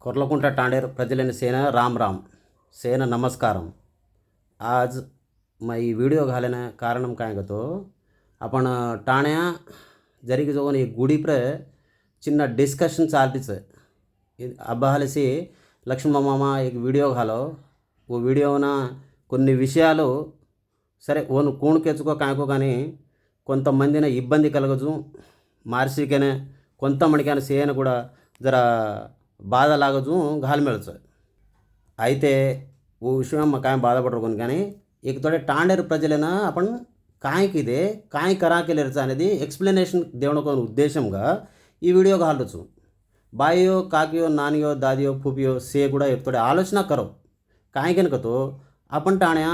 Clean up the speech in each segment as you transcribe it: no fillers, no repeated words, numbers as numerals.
कोर्लकुंटा टांडेर प्रजलैन सेना राम राम सेना नमस्कारम। आज मैं वीडियो घालना कारणम काय गतो आपण टाण्या जरी जो एक गुडी प्र चिन्ना डिस्कशन चालतीच अब्बाहलसी लक्ष्मण मामा एक वीडियो घालो वो वीडियोना కొన్ని విషయాలు సరే ఓను కూణకెచ్చుకో కాయకో కానీ కొంతమందిన ఇబ్బంది కలగజు మార్సికేనే కొంతమందికైనా సేన కూడా జర బాధ లాగజు घालमेळचं అయితే वो विषय काय బాధపడరు కానీ एक थोडे टांडेर ప్రజలైనా आपण కాయకిదే काय करा केलेरचं అనేది ఎక్స్ప్లెనేషన్ దేవనకు ఉద్దేశంగా ఈ వీడియో घालतो बायो काकियो नानियो दादियो फुपियो से కూడా एक थोडे आलोचना करो काय तो आपण टाण्या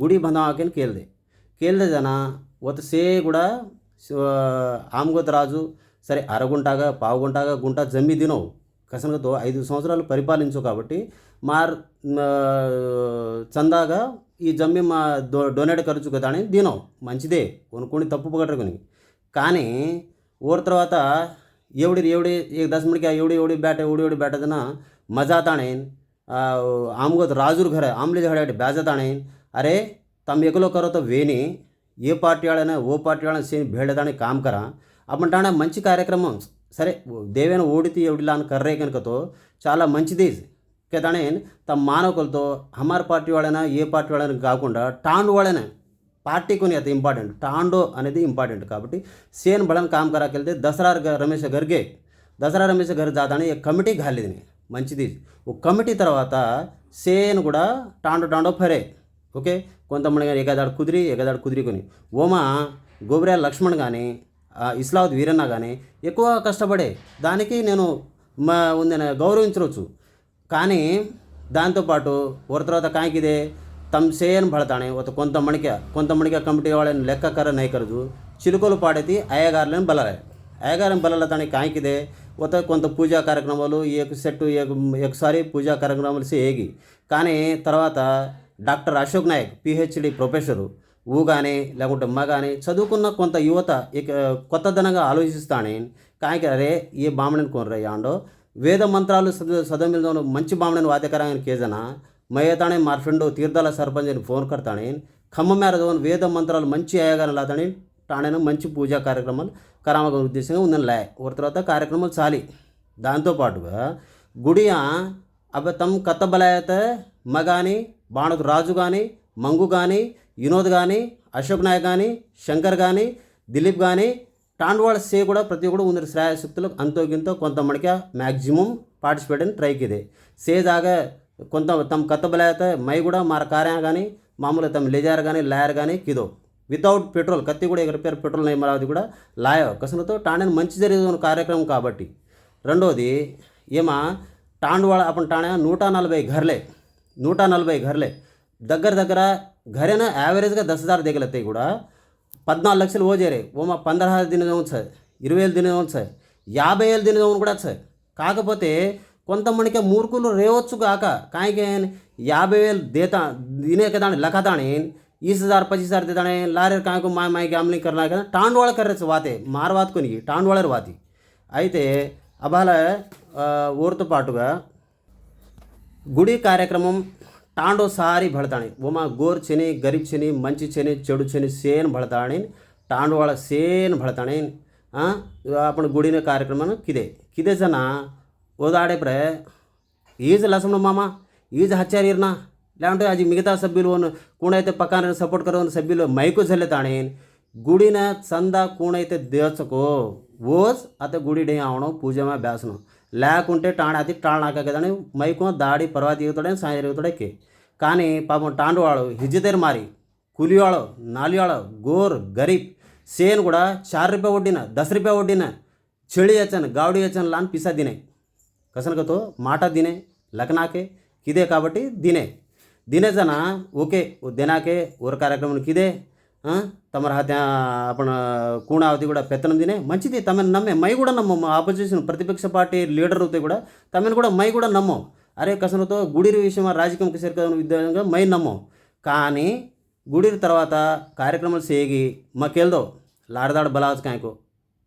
गुडी बांधावाकेन केलदे जन वत से కూడా ఆమ్గోత్ రాజు సరే అరగుంటాగా పావుగుంటాగా గుంట జమ్మి దినో కసనతో 5 సంవత్సరాలు పరిపాలించు కాబట్టి మార్ చందాగా ఈ జమ్మి మా డొనేట్ ఖర్చు కదా అని దినో మంచిదే కొనుక్కొని తప్పు పగటరుకొని కానీ ఓర్ తర్వాత एवढी एक 10 मिनट क्या एवढी बॅट जना मजा ताणेन आमगोत राजूर घर आमले झड़े ब्याज ताणेन अरे तम एकलो करो तो वेनी ये पार्टी वाले वो पार्टी वाले से भेड़ ताणे काम करा आपण टाणा मंची कार्यक्रम సరే దేవేన ఓడితే ఎవడిలా అని కర్రే కనుకతో చాలా మంచిది కేతానేన్ తమ మానవకులతో హమార్ పార్టీ వాళ్ళైనా ఏ పార్టీ వాళ్ళని కాకుండా టాండు వాళ్ళైనా పార్టీ కొని అది ఇంపార్టెంట్ టాండో అనేది ఇంపార్టెంట్ కాబట్టి సేన్ బళన్ కామ్ कराకెళ్తే దసరా రమేష్ గర్గే దసరా రమేష్ గర్ జాతాని एक కమిటీ घालीदिनी మంచిది ఓ కమిటీ తర్వాత సేన్ కూడా టాండో ఫరే ఓకే కొంతమంది ఏకదాడు కుదిరి కొని ఓమా గోబ్రియా లక్ష్మణ్ కానీ ఇస్లావత్ వీరన్న కానీ ఎక్కువ కష్టపడే దానికి నేను గౌరవించవచ్చు కానీ దాంతోపాటు ఒక తర్వాత కాయకిదే తమ్ సేన్ భడతానే ఒక కొంతమందికి కమిటీ వాళ్ళని లెక్క కర నై కరదు చిలుకలు పాడేది అయ్యగారం బలల దానికి కాయకిదే ఒక కొంత పూజా కార్యక్రమాలు ఒకసారి పూజా కార్యక్రమాలు ఏగి కానీ తర్వాత doctor Ashok Nayak PhD professor ఊ కానీ లేకుంటే కానీ చదువుకున్న కొంత యువత కొత్తదనంగా ఆలోచిస్తానే కాయకి అరే ఏ బామణని కొనరే యాండో వేద మంత్రాలు సదమిలో మంచి బామణని వాద్యకరాన్ని కేజన మయ్యతానే మా ఫ్రెండ్ తీర్థాల సర్పంచ్ అని ఫోన్ కడతానే ఖమ్మం మేరదోని వేద మంత్రాలు మంచి అయ్యగానే లాతానే తానే మంచి పూజా కార్యక్రమాలు కరామక ఉద్దేశంగా ఉందని లే ఒక తర్వాత కార్యక్రమాలు చాలి దాంతోపాటుగా గుడియా అబ్బ తమ్ కత్త బలాయత మగాని బాణకు రాజు కానీ మంగు కానీ వినోద్ కానీ అశోక్ నాయక్ కానీ శంకర్ కానీ దిలీప్ కానీ టాండ్వాళ్ళ సే కూడా ప్రతి ఒక్కడు ఉందరు శ్రేయశక్తులు అంతో గింతో కొంతమందికి మ్యాక్సిమం పార్టిసిపేట్ అని ట్రై కిదే సేదాగా కొంత తమ కత్త బలాయత మై కూడా మార కార్య కానీ మామూలుగా తమ లేజార్ కానీ లాయర్ కానీ కిదో వితౌట్ పెట్రోల్ కత్తి కూడా ఎక్కడ పేరు పెట్రోల్ నయమరావది కూడా లాయో కసనతో టాండని మంచి జరిగిన కార్యక్రమం కాబట్టి రెండోది ఏమా టాండ్వాళ్ళ आपण టాణా 140 घरले దగ్గర घरेनं ॲव्हरेजగా 10,000 देखलते కూడా 14 లక్షలు ఓజేరే ఓమా 15,000 దిన जाऊन छ 20,000 దిన जाऊन छ 50,000 దిన जाऊन కూడా छ కాకపోతే కొంతమందికి మూర్ఖులు రేవచ్చు కాక కాయకే 50,000 देता दिने के दाने लखाताने 20,000 25,000 देताने लारे कायको माय गॅमलिंग करना का टांडवाळ करायचं वाते मारवात कोणी टांडवाळर वाती అయితే అబాల ఓర్తో పాటుగా గుడి కార్యక్రమం टांडो सारी भळताणी ओमा गोर छेनी गरीब छेनी मंची छेनी चेडू छेनी सेन भळताणी टांडवाळ सेन भळताणी आपण गुडीने कार्यक्रम किदे जन ओदाडे प्रे ఈజ్ లక్ష్మణ మామ ఈజ్ హచ్చారీర్నా లేకుంటే అది మిగతా సభ్యులు కూడైతే పక్కన సపోర్ట్ కరవని సభ్యులు మైకు झल्लेताणे गुडीने चंदा కూడైతే దేచకో ఓజ్ आता गुडी डे आवणो पूजेमा ब्यासनो లేకుంటే టాణాది టాణాక కదని మైకు దాడి పర్వా దిగుతాడే సాయ దిగుతాడే కే కానీ పాపం టాండువాళ్ళు హిజ్జతేరు మారి కూలివాళ్ళు నాలివాళ్ళు గోర్ గరీబ్ సేన్ కూడా 4 रुपये वड्डीनं 10 रुपये वड्डीनं छेळी याचन गावडी याचन लान पिसा दिने कसनकतो మాట दिने लग्नाके किदे కాబట్టి दिने जन ओके देनाके ओर कार्यक्रम किदे तमर हात्या आपण ಕೂಣಾವತಿ ಕೂಡ పెత్తనం ದಿನೇ మంచిది తమను నమ్మే మై కూడా నమ్మో ఆపోజిషన్ ప్రతిపక్ష పార్టీ లీడర్ అవుతాయి కూడా తమను కూడా మై కూడా నమ్మో అరే కసనతో గుడిరి విషయం రాజకీయంకి సేర్కదన విద్యంగా మై నమ్మో కానీ గుడిరి తర్వాత కార్యక్రమాలు సేగి మకేల్దో లారదాడ బలాజ్ కాయకో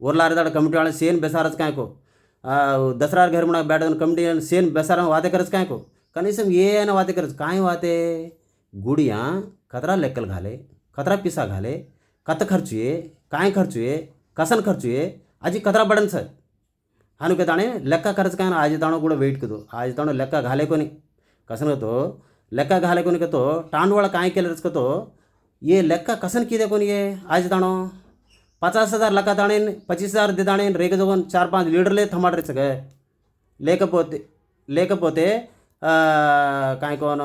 ఓర్ లారదాడ కమిటీ వాళ్ళని సేన్ బెసారజ్ కాయకో दसरा घर म्हणा बॅट कमिटी सेन बेसारा वाते करच काय को कनीసం ఏ అయినా वाते करच काय वाते गुडिया कतरा लेक्कल घाले कतरा पिसा घाले कत खर्चुये काय खर्चुये कसन खर्चुये अजी कतरा बडन सर हानुके ताणे लेक्का खर्च काय आज ताणो ಕೂಡ वेट कदो आज ताणो लेक्का घाले कोनी कसन तो लेक्का घाले कोनी कतो टांडवाळ काय केलं कतो ये लेक्का कसन किदे कोनी ये आज ताणो 50,000 లెక్క తాణేన్ 25,000 ది తాణేన్ రేగ జోగన్ 4-5 లీటర్లే थमाडरे सगळे లేకపోతే काय कोण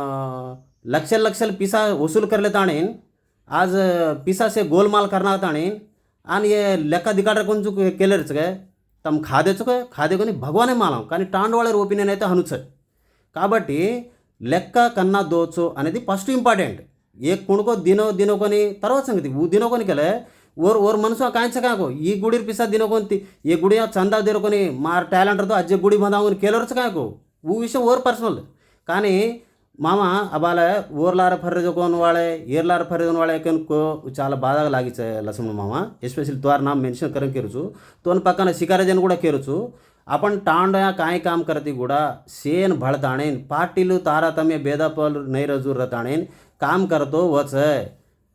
लक्षल पिसा वसूल करले ताणेन आज पिसा से गोलमाल करणार ताणेन आणि ये लेक्का दिकाडर कोण चुक केले सगळे तम खादे कोनी भगवाने मालाం కానీ టాండవాళర్ ఒపీనియన్ అయితే హనుచ కాబట్టి లెక్క కన్నా దోచో అనేది ఫస్ట్ ఇంపార్టెంట్ एक कुणको दिनो कोनी తర్వాత సంగతి दिनो कोनी केले ओर मनुष्य कायचं काय को ఈ गुडीर पिसा दिनो कोणती ये गुडिया चंदा देरो कोनी मार टैलेंट तो अज्जे गुडी बंदावून केलरच काय को वो विषय ओर पर्सनल కానీ మామ అబాల ఓర్లార ఫర్రెజో కోన్ వాळे ఏర్లార ఫర్రెజోन वाळे को చాలా బాధగా లాగిచే లసమును మామ एस्पेशली तोर नाम मेन्शन करून केरुचू तोन पक्कान शिकारेजन కూడా केरुचू आपण टांडया काय काम करती కూడా सेन भळताणेन पाटीलू तारतम्य भेदपाल नैरजूर रताणेन काम करतो वच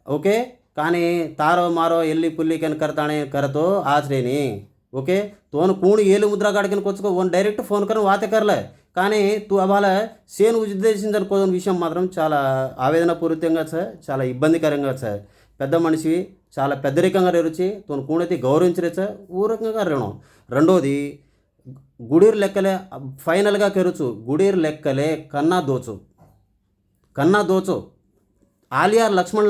ओके కానీ तारो मारो एल्ली पुल्ली केन करताणे करतो आचरेनी ओके तोन कोण ఏలు ముద్ర కాడకन కొచ్చుకో వన్ డైరెక్ట్ ఫోన్ కरून వాతే करले కానీ తూ అబాల సేన్ ఉద్దేశించిన కొన్ని విషయం మాత్రం చాలా ఆవేదనపూరితంగా చాలా ఇబ్బందికరంగా పెద్ద మనిషి చాలా పెద్దరికంగా రేరుచి తోను కూణైతే గౌరవించరేచ ఊరకంగా రేణం రెండోది గుడీర్ లెక్కలే ఫైనల్గా కెరుచు గుడీర్ లెక్కలే కన్నా దోచు ఆలియార్ లక్ష్మణ్